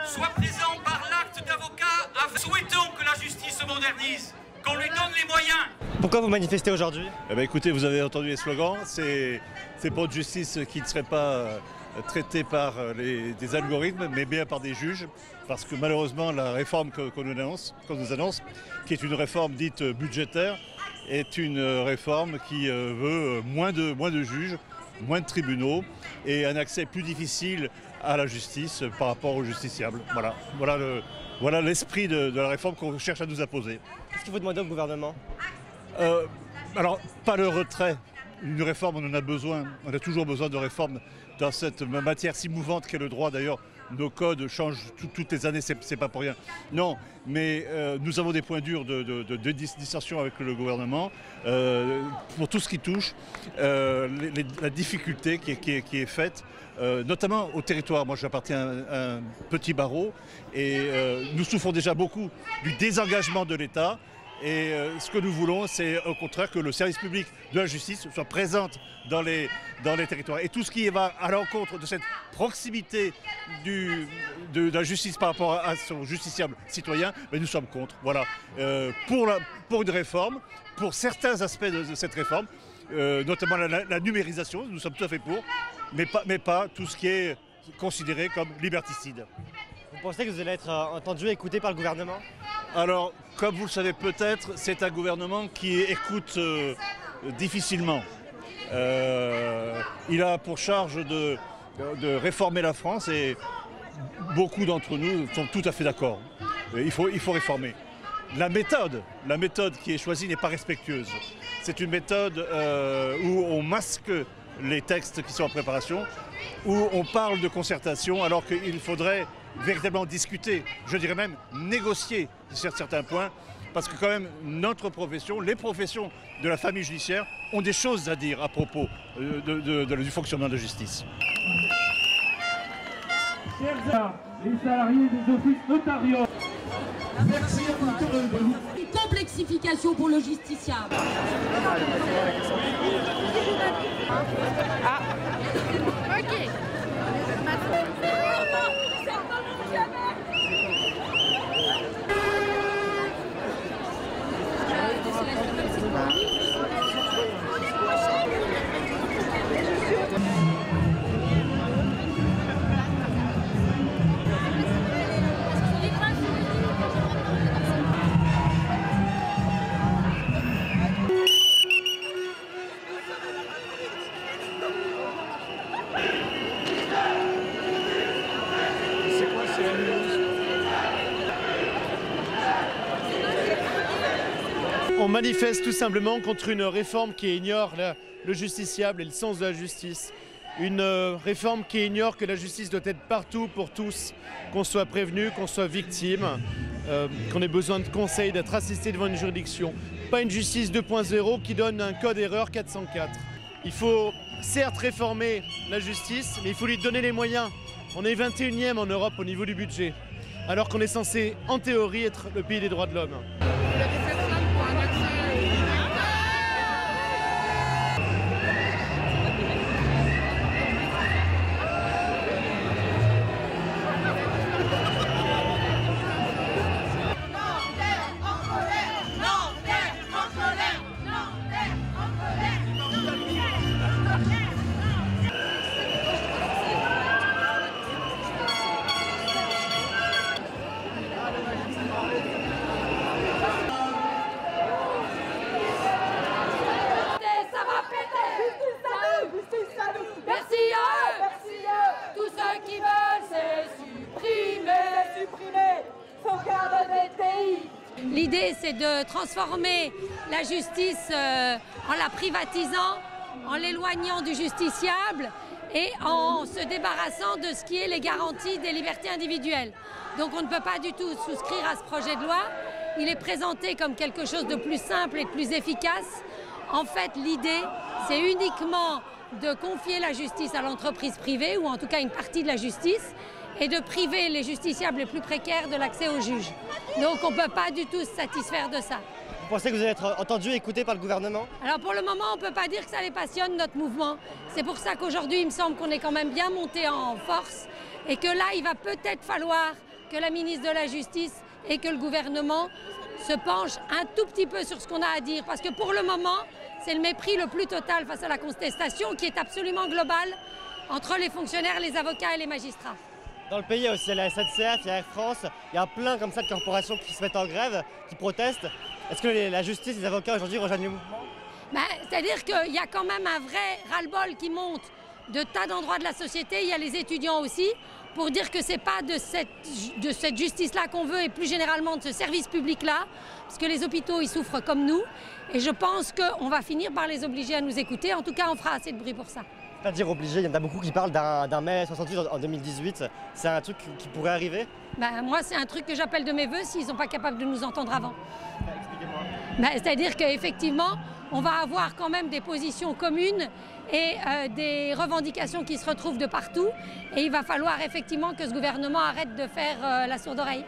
soit présent par l'acte d'avocat. Souhaitons que la justice se modernise, qu'on lui donne les moyens. Pourquoi vous manifestez aujourd'hui? Écoutez, vous avez entendu les slogans, c'est pour une justice qui ne serait pas traitée par des algorithmes, mais bien par des juges, parce que malheureusement la réforme qu'on nous annonce, qui est une réforme dite budgétaire, est une réforme qui veut moins de juges, moins de tribunaux et un accès plus difficile à la justice par rapport aux justiciables. Voilà l'esprit de la réforme qu'on cherche à nous imposer. Qu'est-ce que vous demandez au gouvernement? Alors, pas le retrait. Une réforme, on en a besoin. On a toujours besoin de réformes dans cette matière si mouvante qu'est le droit. D'ailleurs, nos codes changent toutes les années, c'est pas pour rien. Non, mais nous avons des points durs de dissension avec le gouvernement pour tout ce qui touche la difficulté qui est faite, notamment au territoire. Moi, j'appartiens à un petit barreau et nous souffrons déjà beaucoup du désengagement de l'État. Et ce que nous voulons, c'est au contraire que le service public de la justice soit présent dans les territoires. Et tout ce qui va à l'encontre de cette proximité de la justice par rapport à son justiciable citoyen, nous sommes contre. Voilà. Pour une réforme, pour certains aspects de cette réforme, notamment la numérisation, nous sommes tout à fait pour, mais pas tout ce qui est considéré comme liberticide. Vous pensez que vous allez être entendu et écouté par le gouvernement? Alors, comme vous le savez peut-être, c'est un gouvernement qui écoute difficilement. Il a pour charge de réformer la France et beaucoup d'entre nous sont tout à fait d'accord. Il faut réformer. La méthode qui est choisie n'est pas respectueuse. C'est une méthode où on masque les textes qui sont en préparation, où on parle de concertation alors qu'il faudrait véritablement discuter, je dirais même négocier sur certains points, parce que quand même notre profession, les professions de la famille judiciaire ont des choses à dire à propos du fonctionnement de la justice. Chers les salariés des offices notariaux, merci à vous. Une complexification pour le justiciable. Ah. Ok. On manifeste tout simplement contre une réforme qui ignore le justiciable et le sens de la justice. Une réforme qui ignore que la justice doit être partout pour tous, qu'on soit prévenu, qu'on soit victime, qu'on ait besoin de conseils, d'être assisté devant une juridiction. Pas une justice 2.0 qui donne un code erreur 404. Il faut certes réformer la justice, mais il faut lui donner les moyens. On est 21e en Europe au niveau du budget, alors qu'on est censé, en théorie, être le pays des droits de l'homme. L'idée, c'est de transformer la justice en la privatisant, en l'éloignant du justiciable et en se débarrassant de ce qui est les garanties des libertés individuelles. Donc on ne peut pas du tout souscrire à ce projet de loi. Il est présenté comme quelque chose de plus simple et de plus efficace. En fait, l'idée, c'est uniquement de confier la justice à l'entreprise privée, ou en tout cas une partie de la justice, et de priver les justiciables les plus précaires de l'accès aux juges. Donc on ne peut pas du tout se satisfaire de ça. Vous pensez que vous allez être entendu et écouté par le gouvernement? Alors pour le moment, on ne peut pas dire que ça les passionne, notre mouvement. C'est pour ça qu'aujourd'hui, il me semble qu'on est quand même bien monté en force et que là, il va peut-être falloir que la ministre de la Justice et que le gouvernement se penchent un tout petit peu sur ce qu'on a à dire. Parce que pour le moment, c'est le mépris le plus total face à la contestation qui est absolument globale entre les fonctionnaires, les avocats et les magistrats. Dans le pays, il y a aussi la SNCF, il y a Air France, il y a plein comme ça de corporations qui se mettent en grève, qui protestent. Est-ce que la justice, les avocats aujourd'hui rejoignent le mouvement? C'est-à-dire qu'il y a quand même un vrai ras-le-bol qui monte de tas d'endroits de la société. Il y a les étudiants aussi, pour dire que ce n'est pas de cette justice-là qu'on veut et plus généralement de ce service public-là, parce que les hôpitaux, ils souffrent comme nous. Et je pense qu'on va finir par les obliger à nous écouter. En tout cas, on fera assez de bruit pour ça. Pas dire obligé, il y en a beaucoup qui parlent d'un mai 68 en 2018. C'est un truc qui pourrait arriver? Moi, c'est un truc que j'appelle de mes voeux s'ils ne sont pas capables de nous entendre avant. Expliquez-moi. C'est-à-dire qu'effectivement, on va avoir quand même des positions communes et des revendications qui se retrouvent de partout. Et il va falloir effectivement que ce gouvernement arrête de faire la sourde oreille.